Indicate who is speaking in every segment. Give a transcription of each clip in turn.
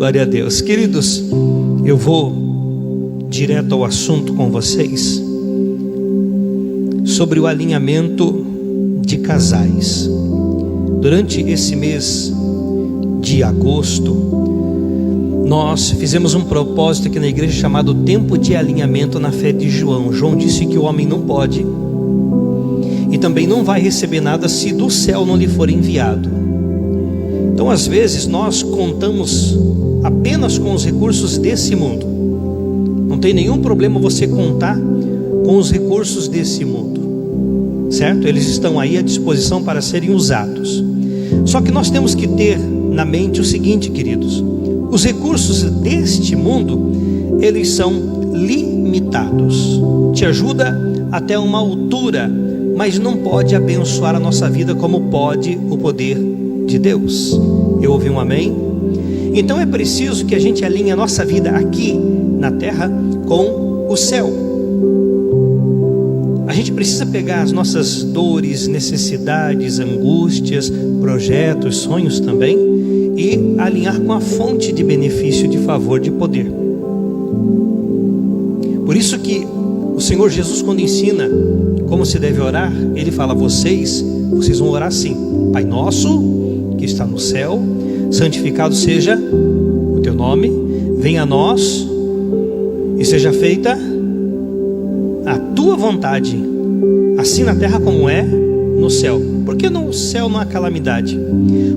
Speaker 1: Glória a Deus. Queridos, eu vou direto ao assunto com vocês sobre o alinhamento de casais. Durante esse mês de agosto, nós fizemos um propósito aqui na igreja chamado Tempo de Alinhamento na Fé de João. João disse que o homem não pode e também não vai receber nada se do céu não lhe for enviado. Então, às vezes, nós contamos apenas com os recursos desse mundo. Não tem nenhum problema você contar com os recursos desse mundo, certo? Eles estão aí à disposição para serem usados. Só que nós temos que ter na mente o seguinte, queridos: os recursos deste mundo, eles são limitados. Te ajuda até uma altura, mas não pode abençoar a nossa vida como pode o poder de Deus. Eu ouvi um amém? Então é preciso que a gente alinhe a nossa vida aqui na terra com o céu. A gente precisa pegar as nossas dores, necessidades, angústias, projetos, sonhos também, e alinhar com a fonte de benefício, de favor, de poder. Por isso que o Senhor Jesus, quando ensina como se deve orar, Ele fala: vocês vão orar assim: Pai nosso que está no céu, santificado seja o teu nome, venha a nós e seja feita a tua vontade, assim na terra como é no céu. Por que no céu não há calamidade?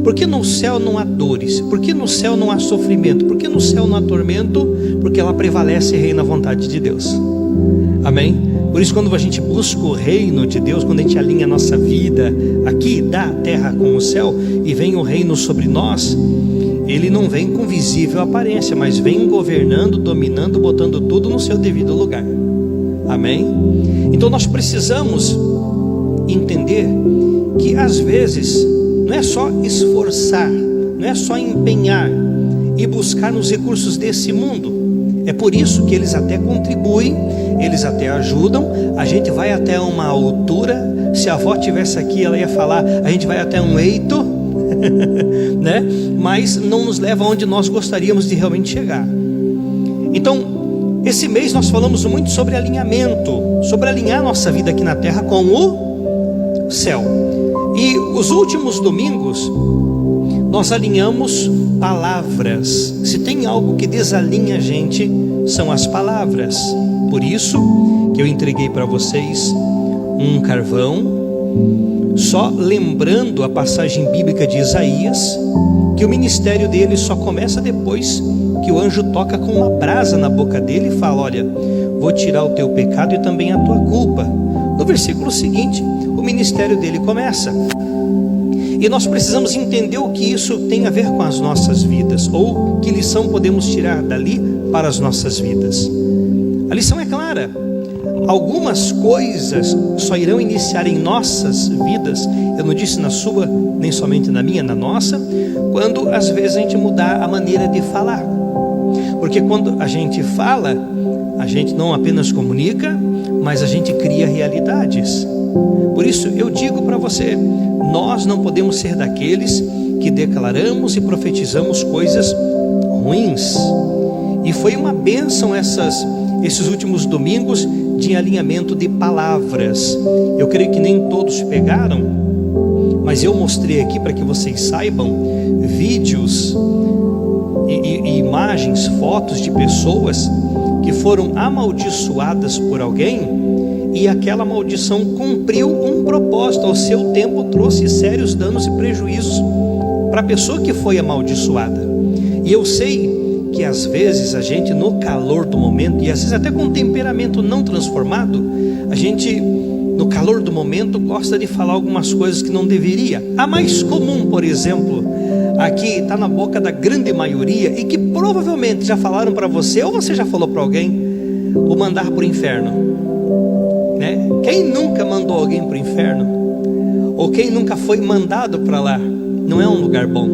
Speaker 1: Por que no céu não há dores? Por que no céu não há sofrimento? Por que no céu não há tormento? Porque ela prevalece e reina a vontade de Deus. Amém? Por isso, quando a gente busca o reino de Deus, quando a gente alinha a nossa vida aqui da terra com o céu, e vem o reino sobre nós, ele não vem com visível aparência, mas vem governando, dominando, botando tudo no seu devido lugar. Amém? Então nós precisamos entender que às vezes não é só esforçar, não é só empenhar e buscar nos recursos desse mundo. É por isso que eles até contribuem, eles até ajudam. A gente vai até uma altura. Se a avó estivesse aqui, ela ia falar: a gente vai até um eito, né? Mas não nos leva onde nós gostaríamos de realmente chegar. Então, esse mês nós falamos muito sobre alinhamento, sobre alinhar nossa vida aqui na terra com o céu. E os últimos domingos nós alinhamos palavras. Se tem algo que desalinha a gente, são as palavras. Por isso que eu entreguei para vocês um carvão, só lembrando a passagem bíblica de Isaías, que o ministério dele só começa depois que o anjo toca com uma brasa na boca dele e fala: olha, vou tirar o teu pecado e também a tua culpa. No versículo seguinte, o ministério dele começa. E nós precisamos entender o que isso tem a ver com as nossas vidas, ou que lição podemos tirar dali para as nossas vidas. A lição é clara: algumas coisas só irão iniciar em nossas vidas, eu não disse na sua, nem somente na minha, na nossa, quando às vezes a gente mudar a maneira de falar. Porque quando a gente fala, a gente não apenas comunica, mas a gente cria realidades. Por isso eu digo para você: nós não podemos ser daqueles que declaramos e profetizamos coisas ruins. E foi uma bênção esses últimos domingos de alinhamento de palavras. Eu creio que nem todos pegaram, mas eu mostrei aqui para que vocês saibam vídeos e imagens, fotos de pessoas que foram amaldiçoadas por alguém, e aquela maldição cumpriu um propósito. Ao seu tempo trouxe sérios danos e prejuízos para a pessoa que foi amaldiçoada. E eu sei que às vezes a gente, no calor do momento, e às vezes até com temperamento não transformado, a gente no calor do momento gosta de falar algumas coisas que não deveria. A mais comum, por exemplo, aqui está na boca da grande maioria, e que provavelmente já falaram para você, ou você já falou para alguém: o mandar para o inferno, né? Quem nunca mandou alguém para o inferno? Ou quem nunca foi mandado para lá? Não é um lugar bom.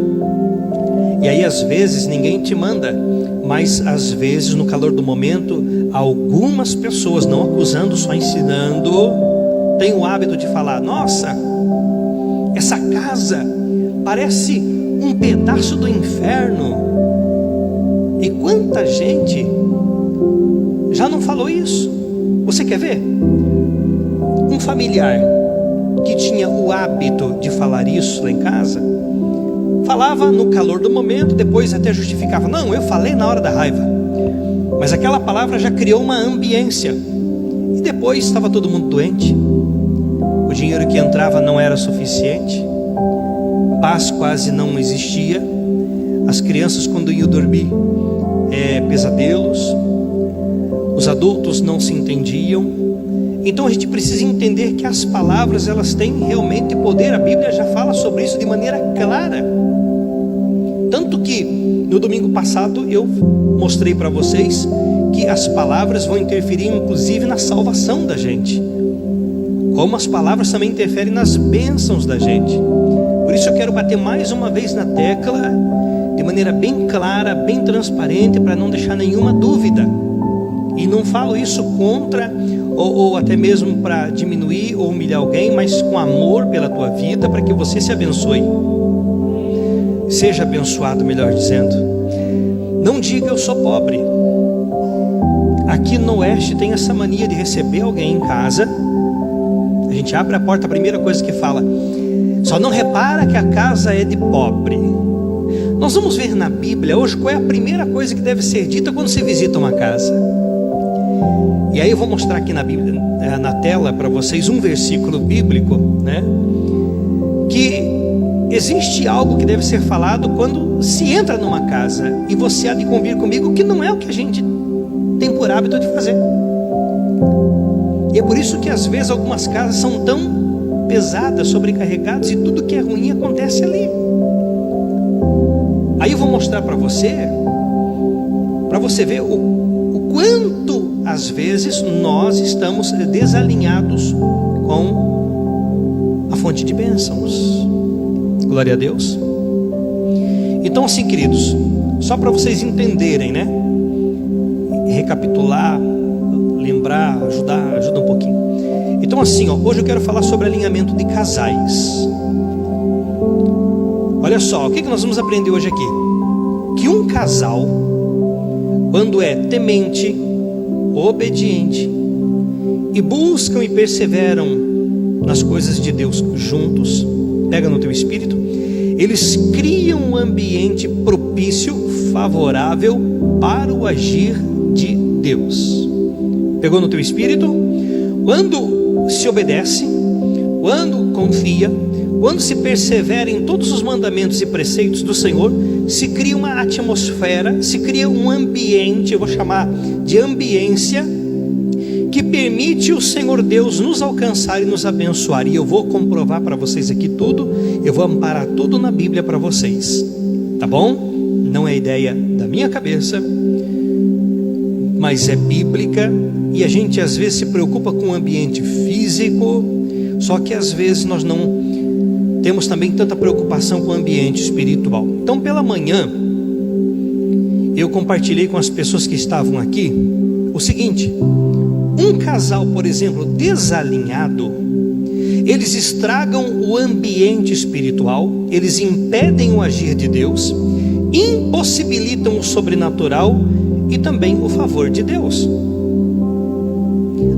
Speaker 1: E aí às vezes ninguém te manda, mas às vezes no calor do momento, algumas pessoas, não acusando, só ensinando, têm o hábito de falar: nossa, essa casa parece um pedaço do inferno. E quanta gente já não falou isso? Você quer ver? Um familiar que tinha o hábito de falar isso lá em casa, falava no calor do momento, depois até justificava: não, eu falei na hora da raiva. Mas aquela palavra já criou uma ambiência. E depois estava todo mundo doente. O dinheiro que entrava não era suficiente. Paz quase não existia. As crianças, quando iam dormir, pesadelos. Os adultos não se entendiam. Então a gente precisa entender que as palavras, elas têm realmente poder. A Bíblia já fala sobre isso de maneira clara. Tanto que no domingo passado eu mostrei para vocês que as palavras vão interferir inclusive na salvação da gente, como as palavras também interferem nas bênçãos da gente. Por isso eu quero bater mais uma vez na tecla, de maneira bem clara, bem transparente, para não deixar nenhuma dúvida. E não falo isso contra ou até mesmo para diminuir ou humilhar alguém, mas com amor pela tua vida, para que você se abençoe, seja abençoado, melhor dizendo. Não diga eu sou pobre. Aqui no Oeste tem essa mania de receber alguém em casa. A gente abre a porta, a primeira coisa que fala: só não repara que a casa é de pobre. Nós vamos ver na Bíblia hoje qual é a primeira coisa que deve ser dita quando se visita uma casa. E aí eu vou mostrar aqui na Bíblia, na tela para vocês, um versículo bíblico, né? Que existe algo que deve ser falado quando se entra numa casa. E você há de convir comigo que não é o que a gente tem por hábito de fazer. E é por isso que às vezes algumas casas são tão pesadas, sobrecarregadas, e tudo que é ruim acontece ali. Aí eu vou mostrar para você ver o quanto às vezes nós estamos desalinhados com a fonte de bênçãos. Glória a Deus. Então assim, queridos, só para vocês entenderem, né? Recapitular, lembrar, ajuda um pouquinho. Então assim, hoje eu quero falar sobre alinhamento de casais. Olha só, o que nós vamos aprender hoje aqui? Que um casal, quando é temente, obediente e buscam e perseveram nas coisas de Deus juntos, pega no teu espírito, eles criam um ambiente propício, favorável para o agir de Deus. Pegou no teu espírito? Quando se obedece, quando confia, quando se persevera em todos os mandamentos e preceitos do Senhor, se cria uma atmosfera, se cria um ambiente, eu vou chamar de ambiência, que permite o Senhor Deus nos alcançar e nos abençoar. E eu vou comprovar para vocês aqui tudo, eu vou amparar tudo na Bíblia para vocês, tá bom? Não é ideia da minha cabeça, mas é bíblica. E a gente às vezes se preocupa com o ambiente físico, só que às vezes nós não temos também tanta preocupação com o ambiente espiritual. Então pela manhã eu compartilhei com as pessoas que estavam aqui o seguinte: um casal, por exemplo, desalinhado, eles estragam o ambiente espiritual, eles impedem o agir de Deus, impossibilitam o sobrenatural e também o favor de Deus.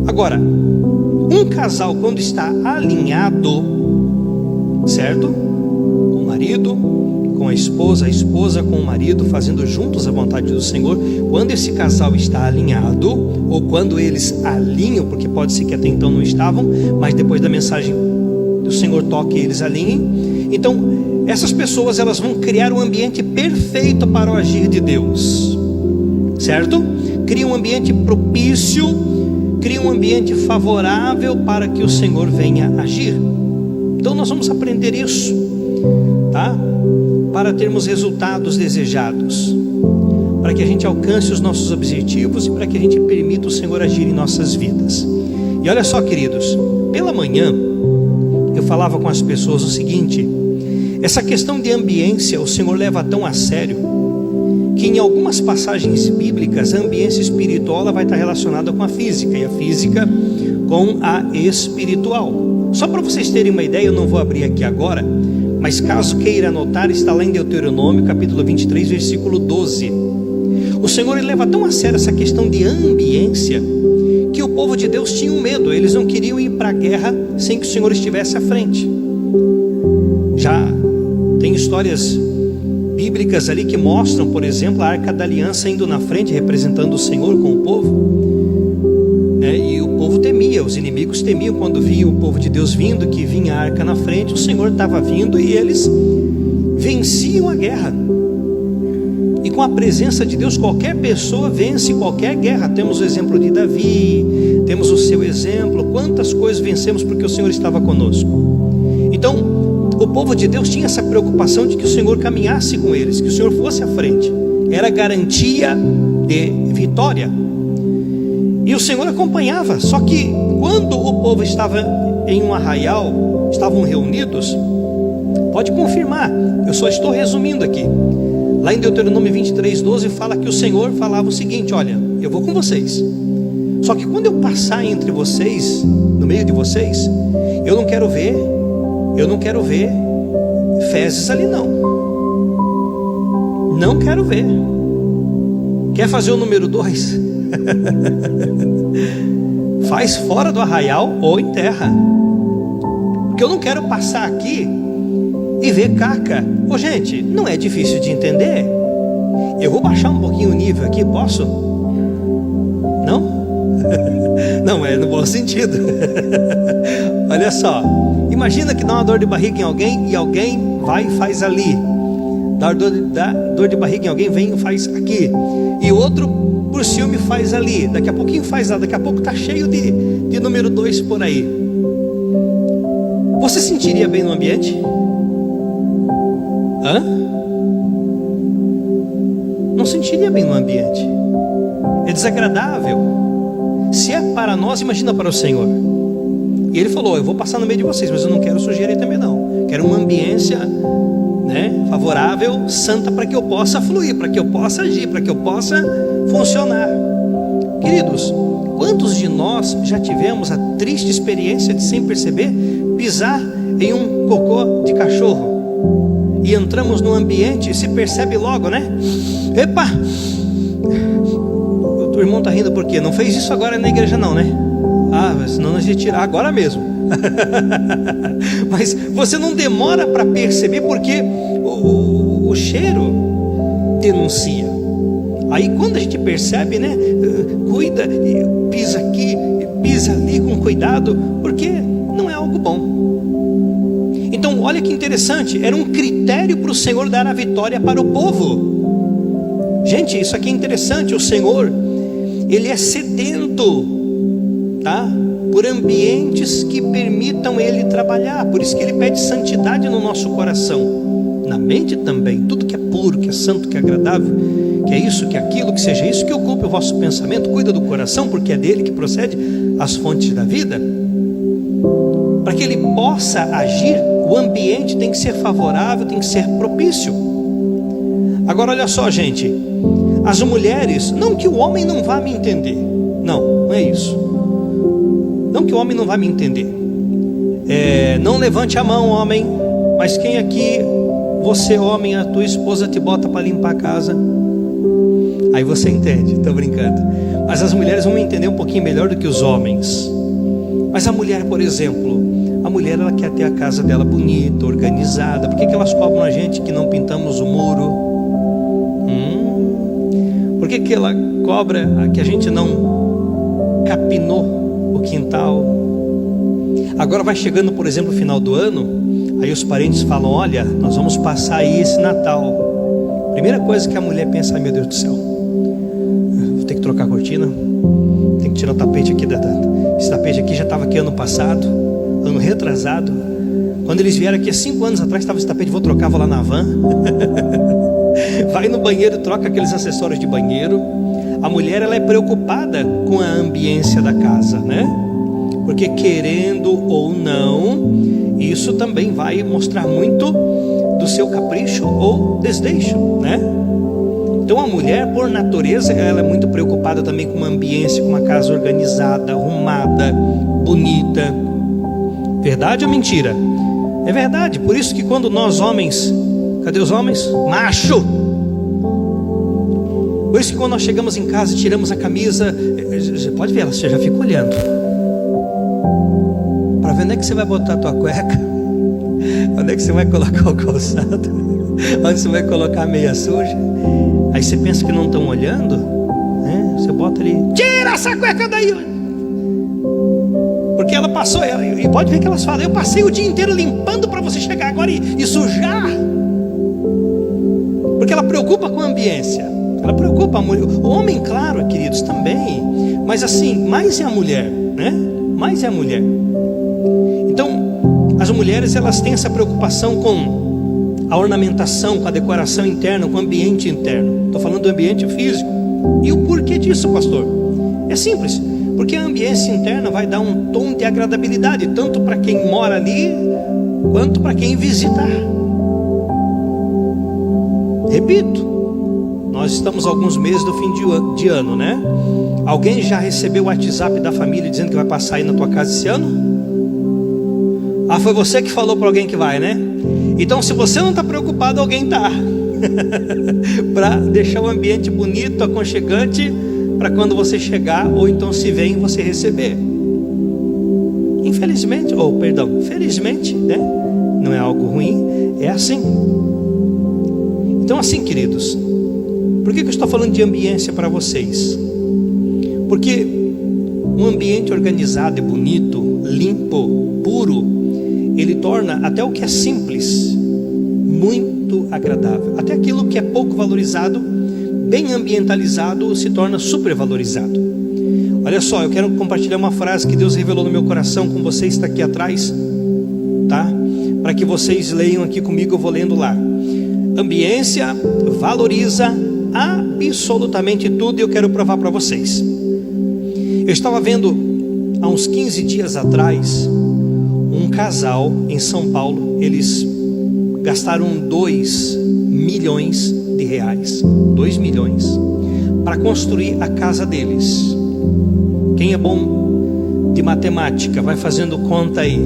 Speaker 1: Agora, um casal quando está alinhado, certo? O marido com a esposa com o marido, fazendo juntos a vontade do Senhor. Quando esse casal está alinhado, ou quando eles alinham, porque pode ser que até então não estavam, mas depois da mensagem do Senhor toque eles alinhem. Então essas pessoas, elas vão criar um ambiente perfeito para o agir de Deus, certo? Cria um ambiente propício, cria um ambiente favorável para que o Senhor venha agir. Então nós vamos aprender isso, tá? Para termos resultados desejados, para que a gente alcance os nossos objetivos e para que a gente permita o Senhor agir em nossas vidas. E olha só, queridos, pela manhã eu falava com as pessoas o seguinte: essa questão de ambiência o Senhor leva tão a sério, que em algumas passagens bíblicas a ambiência espiritual ela vai estar relacionada com a física, e a física com a espiritual. Só para vocês terem uma ideia, eu não vou abrir aqui agora, mas caso queira anotar, está lá em Deuteronômio capítulo 23, versículo 12. O Senhor ele leva tão a sério essa questão de ambiência, que o povo de Deus tinha um medo. Eles não queriam ir para a guerra sem que o Senhor estivesse à frente. Já tem histórias bíblicas ali que mostram, por exemplo, a Arca da Aliança indo na frente, representando o Senhor com o povo, e o povo temia, os inimigos temiam quando viam o povo de Deus vindo, que vinha a arca na frente, o Senhor estava vindo e eles venciam a guerra. E com a presença de Deus, qualquer pessoa vence qualquer guerra. Temos o exemplo de Davi, temos o seu exemplo, quantas coisas vencemos porque o Senhor estava conosco. Então, o povo de Deus tinha essa preocupação de que o Senhor caminhasse com eles, que o Senhor fosse à frente, era garantia de vitória. E o Senhor acompanhava. Só que quando o povo estava em um arraial, estavam reunidos, pode confirmar, eu só estou resumindo aqui. Lá em Deuteronômio 23:12 fala que o Senhor falava o seguinte: olha, eu vou com vocês, só que quando eu passar entre vocês, no meio de vocês, eu não quero ver fezes ali não quero ver. Quer fazer o número 2? Faz fora do arraial ou em terra, porque eu não quero passar aqui e ver caca. Ô gente, não é difícil de entender. Eu vou baixar um pouquinho o nível aqui, posso? Não? Não é no bom sentido. Olha só, imagina que dá uma dor de barriga em alguém e alguém vai e faz ali. Dá dor de barriga em alguém, vem e faz aqui. E outro por ciúme faz ali. Daqui a pouquinho faz lá, daqui a pouco está cheio de número 2 por aí. Você sentiria bem no ambiente? Não sentiria bem no ambiente. É desagradável. Se é para nós, imagina para o Senhor. E Ele falou: eu vou passar no meio de vocês, mas eu não quero sujeira aí também não. Quero uma ambiência, favorável, santa, para que eu possa fluir, para que eu possa agir, para que eu possa funcionar. Queridos, quantos de nós já tivemos a triste experiência de, sem perceber, pisar em um cocô de cachorro, e entramos no ambiente e se percebe logo, né? Epa! O irmão está rindo por quê? Não fez isso agora na igreja não, né? Senão nós ia tirar agora mesmo. Mas você não demora para perceber, porque o cheiro denuncia. Aí quando a gente percebe, cuida, pisa aqui, pisa ali com cuidado, porque não é algo bom. Então olha que interessante, era um critério para o Senhor dar a vitória para o povo. Gente, isso aqui é interessante. O Senhor, Ele é sedento, por ambientes que permitam Ele trabalhar. Por isso que Ele pede santidade no nosso coração, na mente também. Tudo que é puro, que é santo, que é agradável, que é isso, que é aquilo, que seja isso, que ocupe o vosso pensamento. Cuida do coração, porque é dele que procede as fontes da vida. Para que ele possa agir, o ambiente tem que ser favorável, tem que ser propício. Agora olha só, gente, as mulheres, não que o homem não vá me entender, não é isso. Não que o homem não vai me entender. Não levante a mão, homem. Mas quem aqui, você homem, a tua esposa te bota para limpar a casa? Aí você entende, estou brincando. Mas as mulheres vão me entender um pouquinho melhor do que os homens. Mas a mulher, por exemplo, a mulher, ela quer ter a casa dela bonita, organizada. Por que elas cobram a gente que não pintamos o muro? Por que ela cobra que a gente não capinou o quintal? Agora vai chegando, por exemplo, o final do ano, aí os parentes falam: olha, nós vamos passar aí esse Natal. Primeira coisa que a mulher pensa: meu Deus do céu, vou ter que trocar a cortina, tem que tirar o tapete aqui, esse tapete aqui já estava aqui ano passado, ano retrasado. Quando eles vieram aqui há 5 anos atrás, estava esse tapete, vou trocar, vou lá na van. Vai no banheiro, troca aqueles acessórios de banheiro. A mulher, ela é preocupada com a ambiência da casa, porque querendo ou não, isso também vai mostrar muito do seu capricho ou desleixo, Então a mulher, por natureza, ela é muito preocupada também com uma ambiência, com uma casa organizada, arrumada, bonita. Verdade ou mentira? É verdade. Por isso que quando nós homens, cadê os homens? Macho! Por isso que quando nós chegamos em casa e tiramos a camisa, você pode ver, você já fica olhando para ver onde é que você vai botar a tua cueca, onde é que você vai colocar o calçado, onde você vai colocar a meia suja. Aí você pensa que não estão olhando, né? Você bota ali, tira essa cueca daí, porque ela passou, e pode ver que elas falam, eu passei o dia inteiro limpando para você chegar agora e sujar. Porque ela preocupa com a ambiência, ela preocupa a mulher. O homem, claro, queridos, também, mas assim, mais é a mulher, né? Mais é a mulher. Então, as mulheres, elas têm essa preocupação com a ornamentação, com a decoração interna, com o ambiente interno. Estou falando do ambiente físico. E o porquê disso, pastor? É simples, porque a ambiência interna vai dar um tom de agradabilidade, tanto para quem mora ali, quanto para quem visitar. Repito, nós estamos alguns meses do fim de ano, né? Alguém já recebeu o WhatsApp da família dizendo que vai passar aí na tua casa esse ano? Ah, foi você que falou para alguém que vai, né? Então, se você não está preocupado, alguém está para deixar o ambiente bonito, aconchegante, para quando você chegar, ou então se vem você receber. Infelizmente, ou perdão, felizmente, né? Não é algo ruim, é assim. Então, assim, queridos, por que eu estou falando de ambiência para vocês? Porque um ambiente organizado e bonito, limpo, puro, ele torna até o que é simples muito agradável. Até aquilo que é pouco valorizado, bem ambientalizado, se torna super valorizado. Olha só, eu quero compartilhar uma frase que Deus revelou no meu coração com vocês, está aqui atrás, tá? Para que vocês leiam aqui comigo, eu vou lendo lá. Ambiência valoriza absolutamente tudo, e eu quero provar para vocês. Eu estava vendo há uns 15 dias atrás um casal em São Paulo. Eles gastaram 2 milhões de reais, 2 milhões, para construir a casa deles. Quem é bom de matemática, vai fazendo conta aí.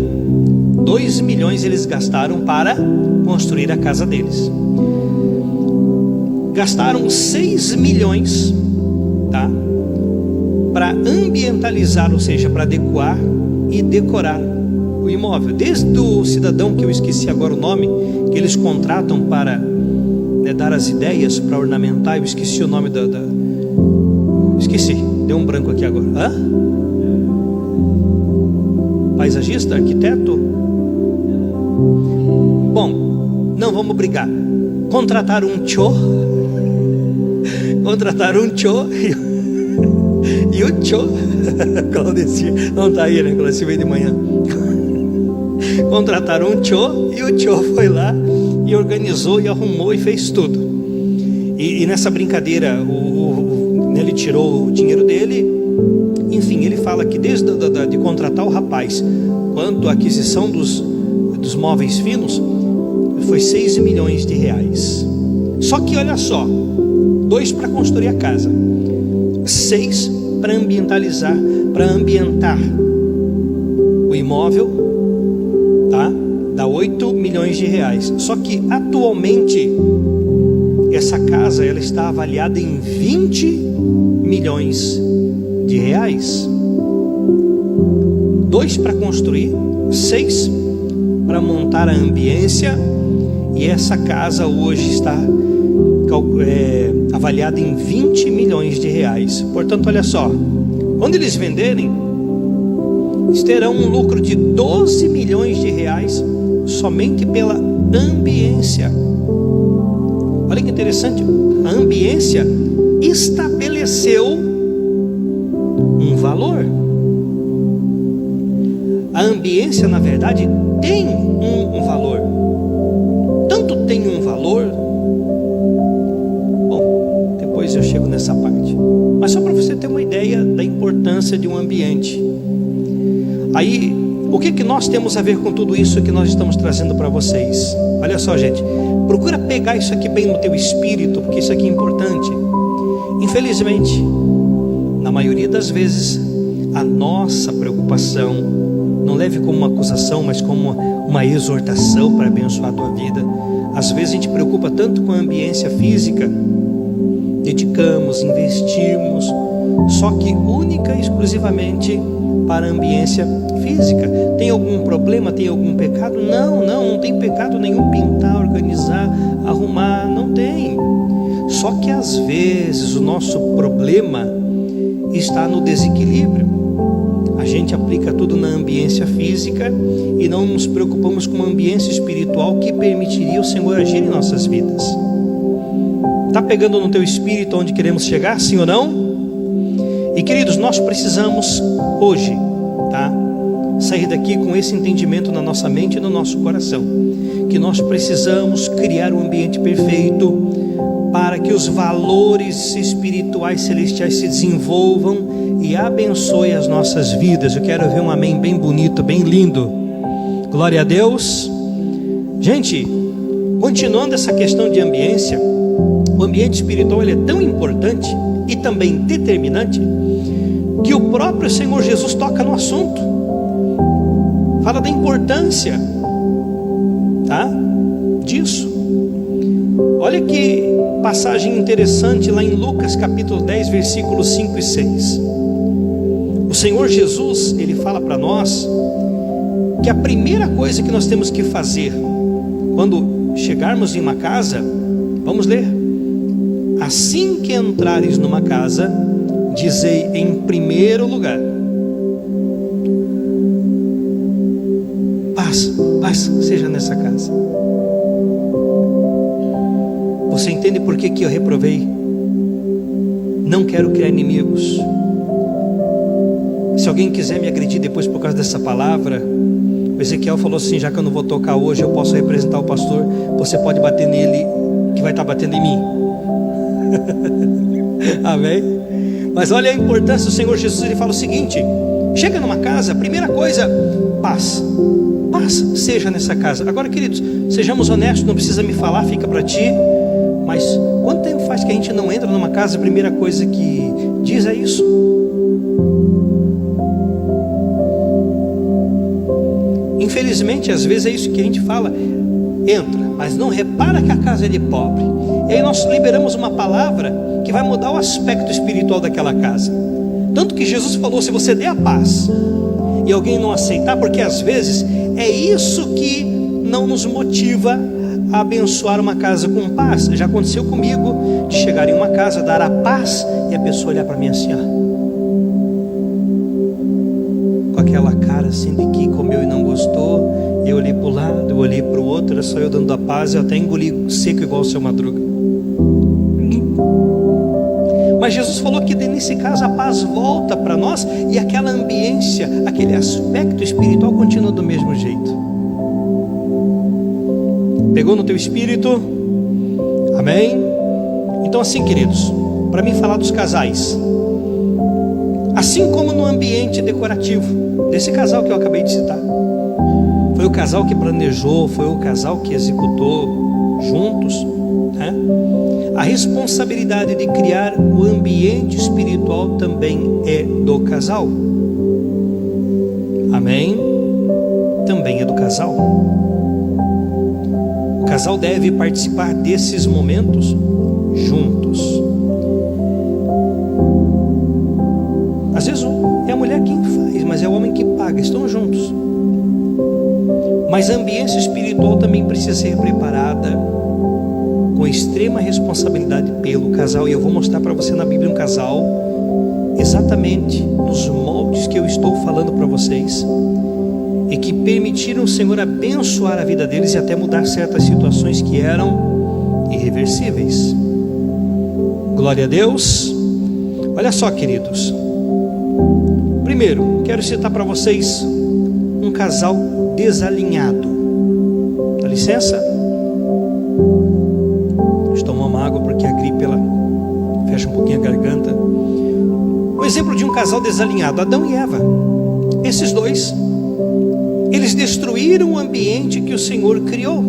Speaker 1: 2 milhões eles gastaram para construir a casa deles. Gastaram 6 milhões, tá? Para ambientalizar, ou seja, para adequar e decorar o imóvel. Desde o cidadão, que eu esqueci agora o nome, que eles contratam para, né, dar as ideias para ornamentar. Eu esqueci o nome esqueci, deu um branco aqui agora. Hã? Paisagista, arquiteto? Bom, não vamos brigar. Contrataram um tchô e o tchô Claudeci não está aí, né? Claudeci veio de manhã. Contrataram um tchô e o tchô foi lá e organizou e arrumou e fez tudo. E nessa brincadeira ele tirou o dinheiro dele. Enfim, ele fala que desde de contratar o rapaz quanto a aquisição dos móveis finos foi 6 milhões de reais. Só que olha só, 2 para construir a casa, 6 para ambientalizar, para ambientar o imóvel, tá? Dá 8 milhões de reais. Só que atualmente essa casa ela está avaliada em 20 milhões de reais. 2 para construir, 6 para montar a ambiência, e essa casa hoje está avaliada em 20 milhões de reais. Portanto, olha só, quando eles venderem, eles terão um lucro de 12 milhões de reais somente pela ambiência. Olha que interessante, a ambiência estabeleceu um valor. A ambiência, na verdade, tem um valor. Tanto tem um valor. Bom, depois eu chego nessa parte. Mas só para você ter uma ideia da importância de um ambiente. Aí, o que nós temos a ver com tudo isso que nós estamos trazendo para vocês? Olha só, gente, procura pegar isso aqui bem no teu espírito, porque isso aqui é importante. Infelizmente, na maioria das vezes, a nossa preocupação, não leve como uma acusação, mas como uma exortação para abençoar a tua vida. Às vezes a gente preocupa tanto com a ambiência física dedicamos, investimos, só que única e exclusivamente para a ambiência física. Tem algum problema? Tem algum pecado? Não tem pecado nenhum. Pintar, organizar, arrumar, não tem. Só que às vezes o nosso problema está no desequilíbrio. A gente aplica tudo na ambiência física e não nos preocupamos com a ambiência espiritual que permitiria o Senhor agir em nossas vidas. Está pegando no teu espírito onde queremos chegar, sim ou não? E queridos, nós precisamos hoje, tá, sair daqui com esse entendimento na nossa mente e no nosso coração, que nós precisamos criar um ambiente perfeito para que os valores espirituais celestiais se desenvolvam e abençoe as nossas vidas. Eu quero ver um amém bem bonito, bem lindo. Glória a Deus. Gente, continuando essa questão de ambiência, o ambiente espiritual ele é tão importante e também determinante que o próprio Senhor Jesus toca no assunto, fala da importância, tá, disso. Olha que passagem interessante lá em Lucas capítulo 10, versículos 5 e 6. O Senhor Jesus, ele fala para nós que a primeira coisa que nós temos que fazer quando chegarmos em uma casa, vamos ler: assim que entrares numa casa, dizei em primeiro lugar: paz seja nessa casa. Você entende por que eu reprovei? Não quero criar inimigos. Se alguém quiser me agredir depois por causa dessa palavra, o Ezequiel falou assim: já que eu não vou tocar hoje, eu posso representar o pastor. Você pode bater nele, que vai estar batendo em mim. Amém? Mas olha a importância do Senhor Jesus. Ele fala o seguinte: chega numa casa, primeira coisa, paz seja nessa casa. Agora, queridos, sejamos honestos, não precisa me falar, fica para ti. Mas quanto tempo faz que a gente não entra numa casa, a primeira coisa que diz é isso? Infelizmente, às vezes é isso que a gente fala: entra, mas não repara que a casa é de pobre. E aí nós liberamos uma palavra que vai mudar o aspecto espiritual daquela casa. Tanto que Jesus falou: se você der a paz e alguém não aceitar, porque às vezes é isso que não nos motiva a abençoar uma casa com paz. Já aconteceu comigo de chegar em uma casa, dar a paz e a pessoa olhar para mim assim, ó, com aquela cara assim de que comeu e não gostou. Eu olhei para o lado, eu olhei para o outro, era só eu dando a paz. Eu até engoli seco igual o seu Madruga. Mas Jesus falou que nesse caso a paz volta para nós e aquela ambiência, aquele aspecto espiritual continua do mesmo jeito. Pegou no teu espírito? Amém? Então assim, queridos, para mim falar dos casais, assim como no ambiente decorativo desse casal que eu acabei de citar, foi o casal que planejou, foi o casal que executou juntos, né? A responsabilidade de criar o ambiente espiritual também é do casal. Amém? Também é do casal. O casal deve participar desses momentos juntos. Às vezes é a mulher quem faz, mas é o homem que paga. Estão juntos. Mas a ambiência espiritual também precisa ser preparada com extrema responsabilidade pelo casal. E eu vou mostrar para você na Bíblia um casal exatamente nos moldes que eu estou falando para vocês, e que permitiram o Senhor abençoar a vida deles e até mudar certas situações que eram irreversíveis. Glória a Deus. Olha só, queridos, primeiro quero citar para vocês um casal desalinhado. Dá licença, deixa eu tomar uma água porque a gripe ela fecha um pouquinho a garganta. Um exemplo de um casal desalinhado: Adão e Eva. Esses dois, eles destruíram o ambiente que o Senhor criou.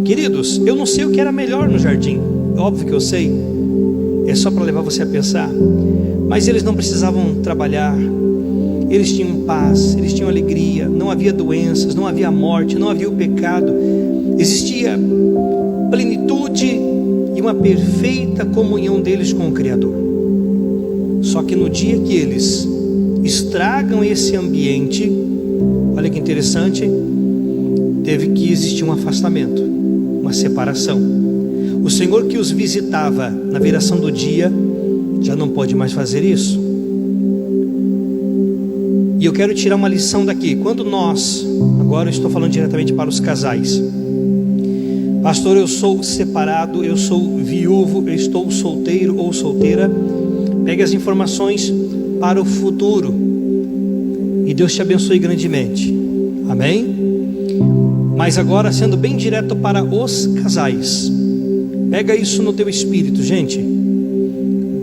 Speaker 1: Queridos, eu não sei o que era melhor no jardim. Óbvio que eu sei, é só para levar você a pensar. Mas eles não precisavam trabalhar, eles tinham paz, eles tinham alegria, não havia doenças, não havia morte, não havia o pecado. Existia plenitude e uma perfeita comunhão deles com o Criador. Só que no dia que eles estragam esse ambiente, olha que interessante, teve que existir um afastamento, uma separação. O Senhor que os visitava na viração do dia já não pode mais fazer isso. E eu quero tirar uma lição daqui. Quando nós, agora eu estou falando diretamente para os casais: pastor, eu sou separado, eu sou viúvo, eu estou solteiro ou solteira. Pegue as informações para o futuro e Deus te abençoe grandemente, amém? Mas agora, sendo bem direto para os casais, pega isso no teu espírito, gente.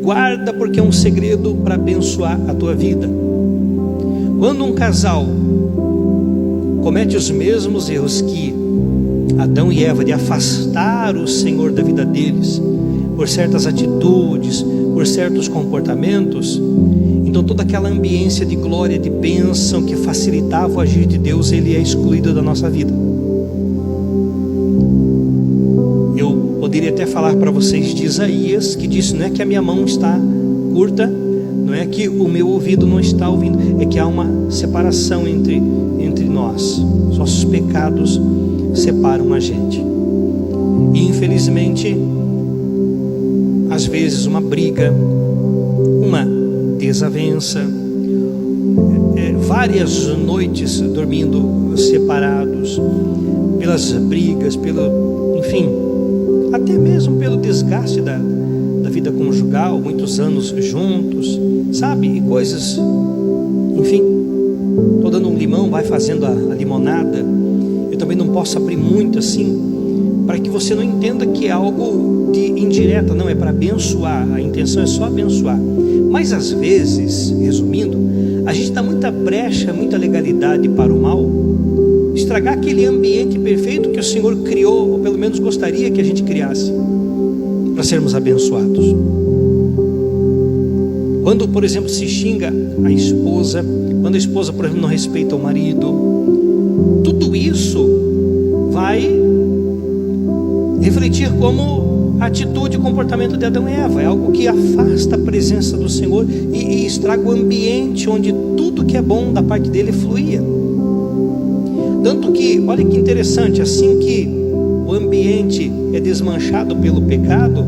Speaker 1: Guarda, porque é um segredo para abençoar a tua vida. Quando um casal comete os mesmos erros que Adão e Eva, de afastar o Senhor da vida deles por certas atitudes, por certos comportamentos, então toda aquela ambiência de glória, de bênção que facilitava o agir de Deus, ele é excluído da nossa vida. Eu poderia até falar para vocês de Isaías, que disse: não é que a minha mão está curta, não é que o meu ouvido não está ouvindo, é que há uma separação entre nós. Os nossos pecados separam a gente. E infelizmente, às vezes uma briga, uma desavença, várias noites dormindo separados, pelas brigas, enfim, até mesmo pelo desgaste da vida conjugal, muitos anos juntos, sabe, e coisas, enfim, estou dando um limão, vai fazendo a limonada. Eu também não posso abrir muito assim, para que você não entenda que é algo de indireta, não, é para abençoar, a intenção é só abençoar. Mas às vezes, resumindo, a gente dá muita brecha, muita legalidade para o mal, estragar aquele ambiente perfeito que o Senhor criou, ou pelo menos gostaria que a gente criasse, para sermos abençoados. Quando, por exemplo, se xinga a esposa, quando a esposa, por exemplo, não respeita o marido, tudo isso vai refletir como atitude e comportamento de Adão e Eva. É algo que afasta a presença do Senhor e estraga o ambiente onde tudo que é bom da parte dele fluía. Tanto que, olha que interessante, assim que o ambiente é desmanchado pelo pecado,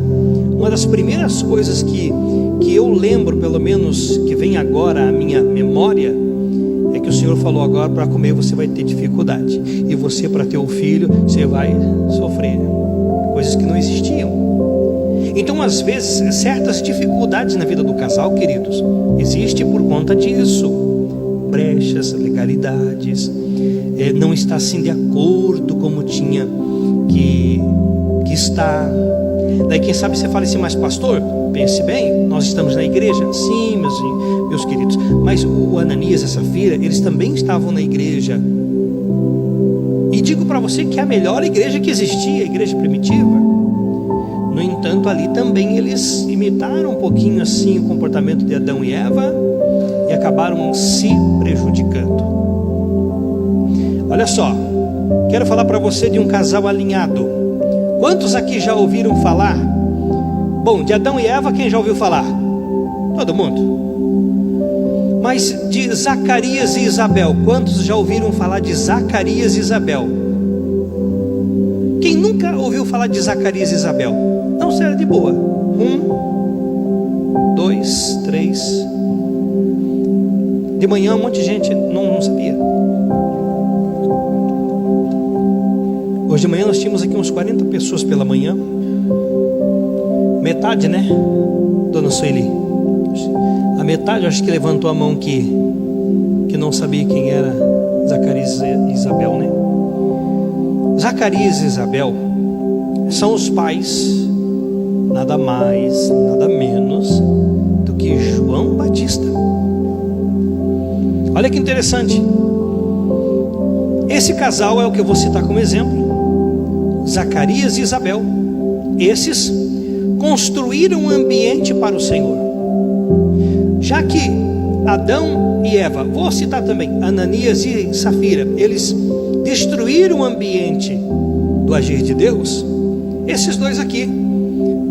Speaker 1: uma das primeiras coisas que eu lembro, pelo menos que vem agora à minha memória, é que o Senhor falou: agora para comer você vai ter dificuldade, e você para ter o filho você vai sofrer, coisas que não existiam. Então às vezes certas dificuldades na vida do casal, queridos, existem por conta disso, brechas, legalidades, não está assim de acordo como tinha que estar. Daí quem sabe você fala assim: mas pastor, pense bem, nós estamos na igreja. Sim, meus queridos, mas o Ananias e a Safira, eles também estavam na igreja. E digo para você que é a melhor igreja que existia, a igreja primitiva. No entanto, ali também eles imitaram um pouquinho assim o comportamento de Adão e Eva e acabaram se prejudicando. Olha só, quero falar para você de um casal alinhado. Quantos aqui já ouviram falar? Bom, de Adão e Eva, quem já ouviu falar? Todo mundo. Mas de Zacarias e Isabel, quantos já ouviram falar de Zacarias e Isabel? Quem nunca ouviu falar de Zacarias e Isabel? Não, sério, de boa. 1, 2, 3. De manhã um monte de gente não sabia. Hoje de manhã nós tínhamos aqui uns 40 pessoas pela manhã. Metade, né, dona Sueli? A metade, eu acho que levantou a mão que não sabia quem era Zacarias e Isabel, né? Zacarias e Isabel são os pais, nada mais, nada menos do que João Batista. Olha que interessante. Esse casal é o que eu vou citar como exemplo. Zacarias e Isabel, esses construíram um ambiente para o Senhor. Já que Adão e Eva, vou citar também Ananias e Safira, eles destruíram o ambiente do agir de Deus. Esses dois aqui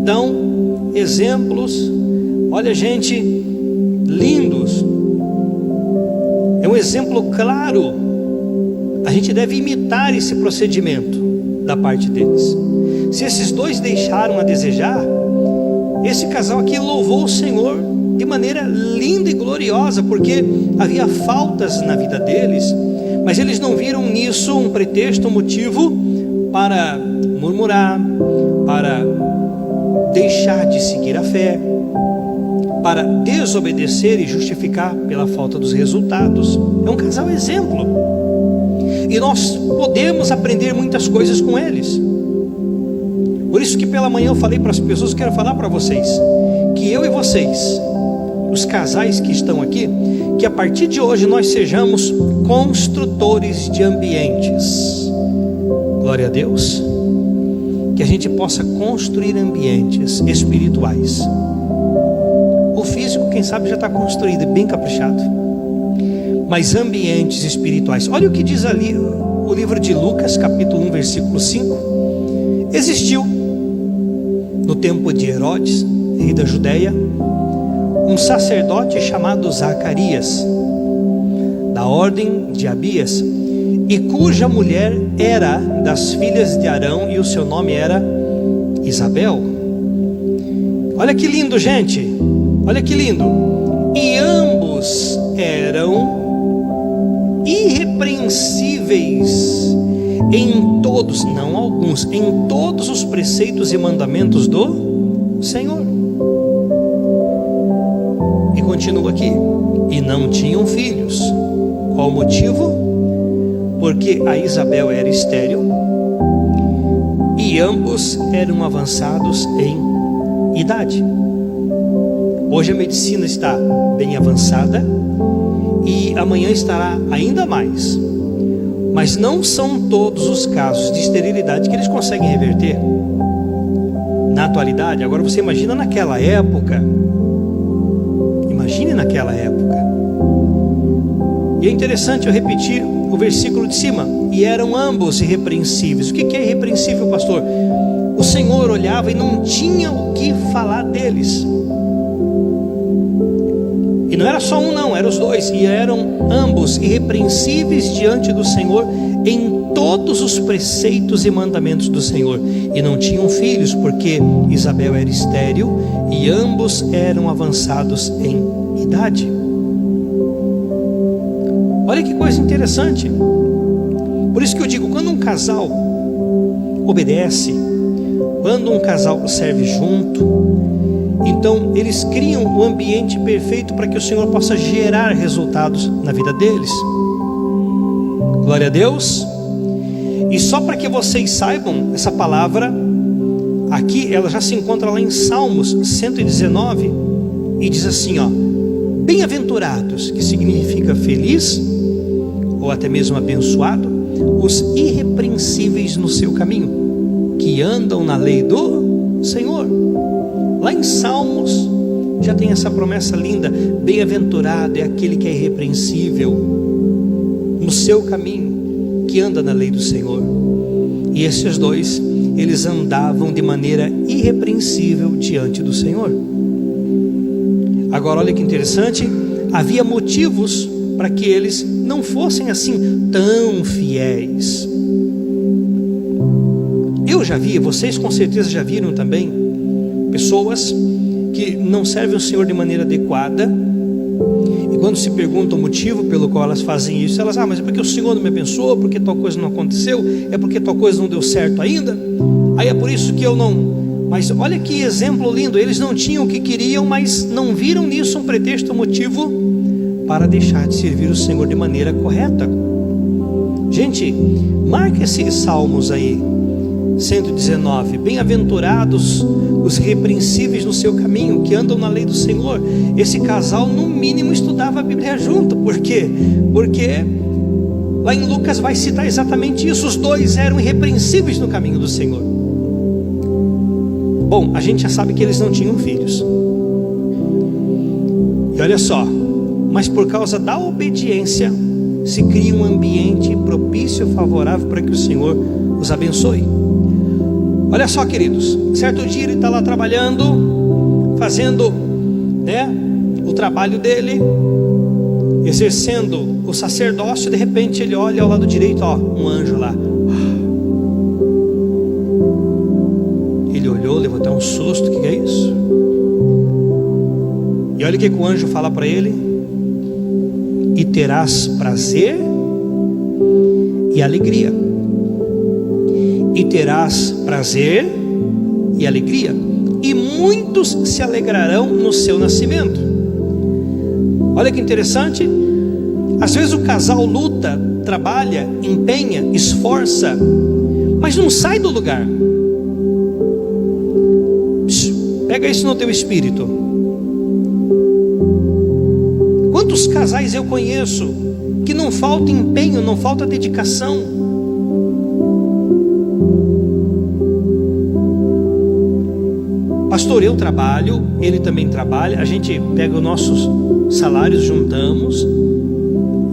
Speaker 1: Então, exemplos, olha gente, lindos, é um exemplo claro. A gente deve imitar esse procedimento da parte deles. Se esses dois deixaram a desejar, esse casal aqui louvou o Senhor de maneira linda e gloriosa, porque havia faltas na vida deles, mas eles não viram nisso um pretexto, um motivo para murmurar, para deixar de seguir a fé, para desobedecer e justificar pela falta dos resultados. É um casal exemplo, e nós podemos aprender muitas coisas com eles. Por isso que pela manhã eu falei para as pessoas, quero falar para vocês, que eu e vocês, os casais que estão aqui, que a partir de hoje nós sejamos construtores de ambientes. Glória a Deus. Que a gente possa construir ambientes espirituais. O físico, quem sabe, já está construído, bem caprichado. Mas ambientes espirituais. Olha o que diz ali o livro de Lucas, capítulo 1, versículo 5. Existiu, no tempo de Herodes, rei da Judéia, um sacerdote chamado Zacarias, da ordem de Abias, e cuja mulher era das filhas de Arão, e o seu nome era Isabel. Olha que lindo, gente, olha que lindo. E ambos eram irrepreensíveis em todos, não alguns, em todos os preceitos e mandamentos do Senhor. E continua aqui: e não tinham filhos. Qual o motivo? Porque a Isabel era estéril e ambos eram avançados em idade. Hoje a medicina está bem avançada e amanhã estará ainda mais. Mas não são todos os casos de esterilidade que eles conseguem reverter na atualidade. Agora você imagina naquela época. Imagine naquela época. E é interessante eu repetir o versículo de cima. E eram ambos irrepreensíveis. O que é irrepreensível, pastor? O Senhor olhava e não tinha o que falar deles. E não era só um não, eram os dois. E eram ambos irrepreensíveis diante do Senhor em todos os preceitos e mandamentos do Senhor. E não tinham filhos, porque Isabel era estéril e ambos eram avançados em idade. Olha que coisa interessante. Por isso que eu digo, quando um casal obedece, quando um casal serve junto, então eles criam o ambiente perfeito para que o Senhor possa gerar resultados na vida deles. Glória a Deus. E só para que vocês saibam, essa palavra aqui, ela já se encontra lá em Salmos 119, e diz assim, ó: bem-aventurados, que significa feliz, ou até mesmo abençoado, os irrepreensíveis no seu caminho, que andam na lei do Senhor. Lá em Salmos já tem essa promessa linda: bem-aventurado é aquele que é irrepreensível no seu caminho, que anda na lei do Senhor. E esses dois, eles andavam de maneira irrepreensível diante do Senhor. Agora olha que interessante, havia motivos para que eles não fossem assim tão fiéis. Eu já vi, vocês com certeza já viram também, pessoas que não servem o Senhor de maneira adequada, e quando se pergunta o motivo pelo qual elas fazem isso, elas: mas é porque o Senhor não me abençoou, porque tal coisa não aconteceu, é porque tal coisa não deu certo ainda, aí é por isso que eu não... Mas olha que exemplo lindo, eles não tinham o que queriam, mas não viram nisso um pretexto, um motivo para deixar de servir o Senhor de maneira correta. Gente, marque esses salmos aí, 119, bem-aventurados os irrepreensíveis no seu caminho, que andam na lei do Senhor. Esse casal no mínimo estudava a Bíblia junto. Por quê? Porque lá em Lucas vai citar exatamente isso: os dois eram irrepreensíveis no caminho do Senhor. Bom, a gente já sabe que eles não tinham filhos, e olha só, mas por causa da obediência se cria um ambiente propício, favorável para que o Senhor os abençoe. Olha só, queridos, certo dia ele está lá trabalhando, fazendo, né, o trabalho dele, exercendo o sacerdócio. De repente ele olha ao lado direito, ó, um anjo lá. Ele olhou, levou até um susto. O que é isso? E olha o que o anjo fala para ele: e terás prazer e alegria. E terás prazer e alegria, e muitos se alegrarão no seu nascimento. Olha que interessante. Às vezes o casal luta, trabalha, empenha, esforça, mas não sai do lugar. Pega isso no teu espírito. Quantos casais eu conheço que não falta empenho, não falta dedicação? Pastor, eu trabalho, ele também trabalha, a gente pega os nossos salários, juntamos,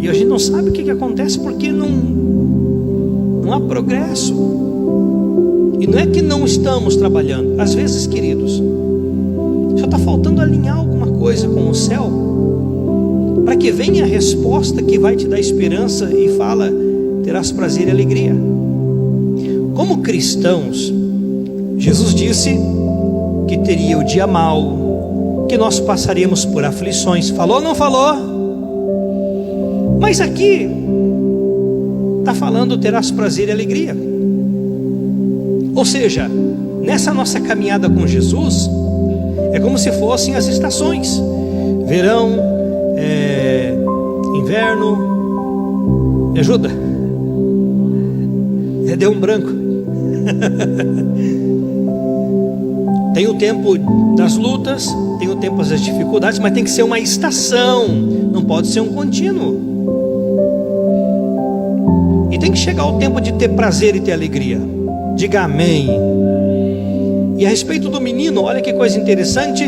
Speaker 1: e a gente não sabe o que acontece, porque não há progresso. E não é que não estamos trabalhando. Às vezes, queridos, só está faltando alinhar alguma coisa com o céu, para que venha a resposta que vai te dar esperança e fala: terás prazer e alegria. Como cristãos, Jesus disse que teria o dia mau, que nós passaríamos por aflições. Falou ou não falou? Mas aqui está falando: terás prazer e alegria. Ou seja, nessa nossa caminhada com Jesus, é como se fossem as estações: verão, inverno. Me ajuda? Deu um branco. Tem o tempo das lutas, tem o tempo das dificuldades, mas tem que ser uma estação, não pode ser um contínuo. E tem que chegar o tempo de ter prazer e ter alegria. Diga amém. E a respeito do menino, olha que coisa interessante.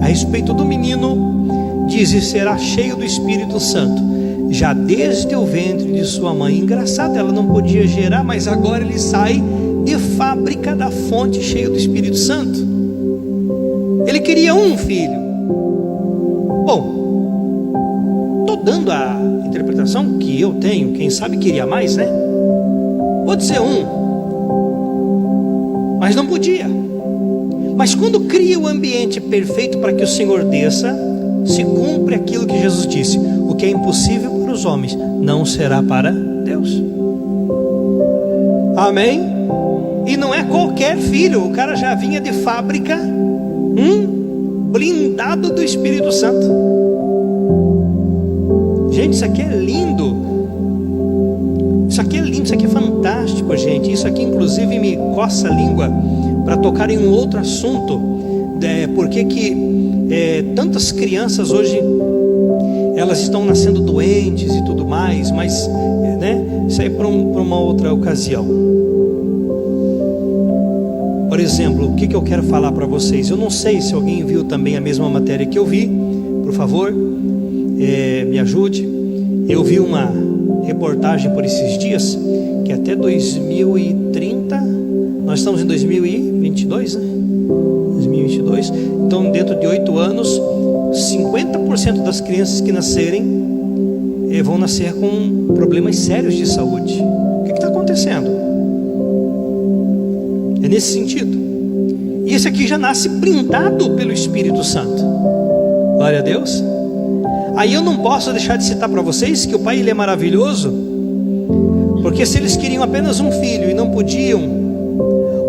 Speaker 1: A respeito do menino, diz: e será cheio do Espírito Santo, já desde o ventre de sua mãe. Engraçado, ela não podia gerar, mas agora ele sai de fábrica da fonte, cheio do Espírito Santo. Ele queria um filho. Bom, estou dando a interpretação que eu tenho. Quem sabe queria mais, né? Pode ser um, mas não podia. Mas quando cria o ambiente perfeito para que o Senhor desça, se cumpre aquilo que Jesus disse: o que é impossível para os homens não será para Deus. Amém? E não é qualquer filho, o cara já vinha de fábrica, blindado do Espírito Santo. Gente, isso aqui é lindo. Isso aqui é lindo, isso aqui é fantástico, gente. Isso aqui inclusive me coça a língua para tocar em um outro assunto. Porque que tantas crianças hoje, elas estão nascendo doentes e tudo mais, mas isso aí para uma outra ocasião. Por exemplo, o que eu quero falar para vocês? Eu não sei se alguém viu também a mesma matéria que eu vi. Por favor, me ajude. Eu vi uma reportagem por esses dias que até 2030, nós estamos em 2022, né? 2022. Então, dentro de 8 anos, 50% das crianças que nascerem vão nascer com problemas sérios de saúde. O que está acontecendo? É nesse sentido. E esse aqui já nasce blindado pelo Espírito Santo. Glória a Deus. Aí eu não posso deixar de citar para vocês que o Pai, ele é maravilhoso, porque se eles queriam apenas um filho e não podiam,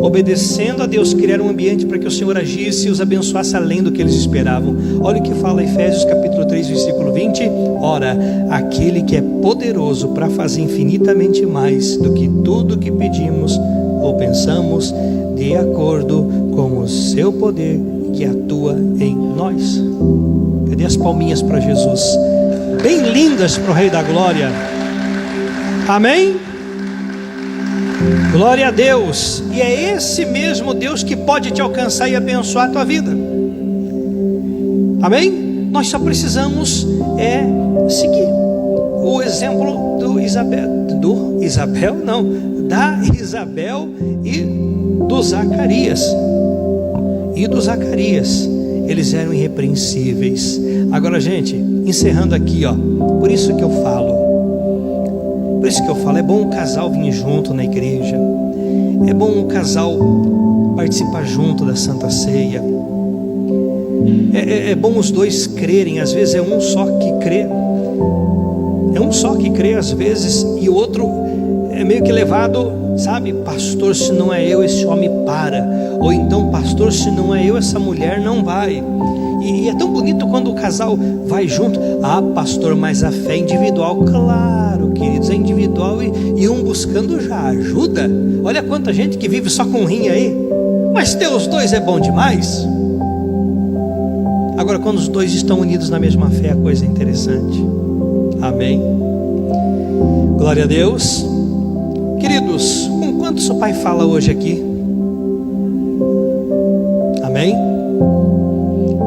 Speaker 1: obedecendo a Deus, criar um ambiente para que o Senhor agisse e os abençoasse além do que eles esperavam. Olha o que fala Efésios capítulo 3, versículo 20. Ora, aquele que é poderoso para fazer infinitamente mais do que tudo que pedimos ou pensamos, de acordo com o seu poder que atua em nós. Cadê as palminhas para Jesus? Bem lindas para o Rei da Glória. Amém? Glória a Deus. E é esse mesmo Deus que pode te alcançar e abençoar a tua vida. Amém? Nós só precisamos seguir o exemplo da Isabel e do Zacarias. E do Zacarias, eles eram irrepreensíveis. Agora, gente, encerrando aqui, ó, por isso que eu falo, é bom o casal vir junto na igreja, é bom o casal participar junto da Santa Ceia, é bom os dois crerem. Às vezes é um só que crê, às vezes, e o outro é meio que levado, sabe, pastor, se não é eu, esse homem para, ou então, pastor, se não é eu, essa mulher não vai. E é tão bonito quando o casal vai junto. Ah, pastor, mas a fé é individual. Claro, queridos, é individual, e um buscando já ajuda. Olha quanta gente que vive só com rim aí, mas ter os dois é bom demais. Agora, quando os dois estão unidos na mesma fé, a coisa é interessante. Amém? Glória a Deus. Queridos, com quantos o Pai fala hoje aqui? Amém?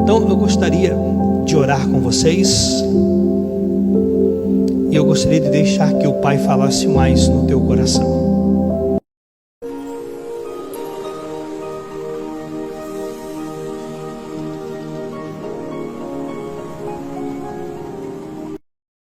Speaker 1: Então eu gostaria de orar com vocês, e eu gostaria de deixar que o Pai falasse mais no teu coração.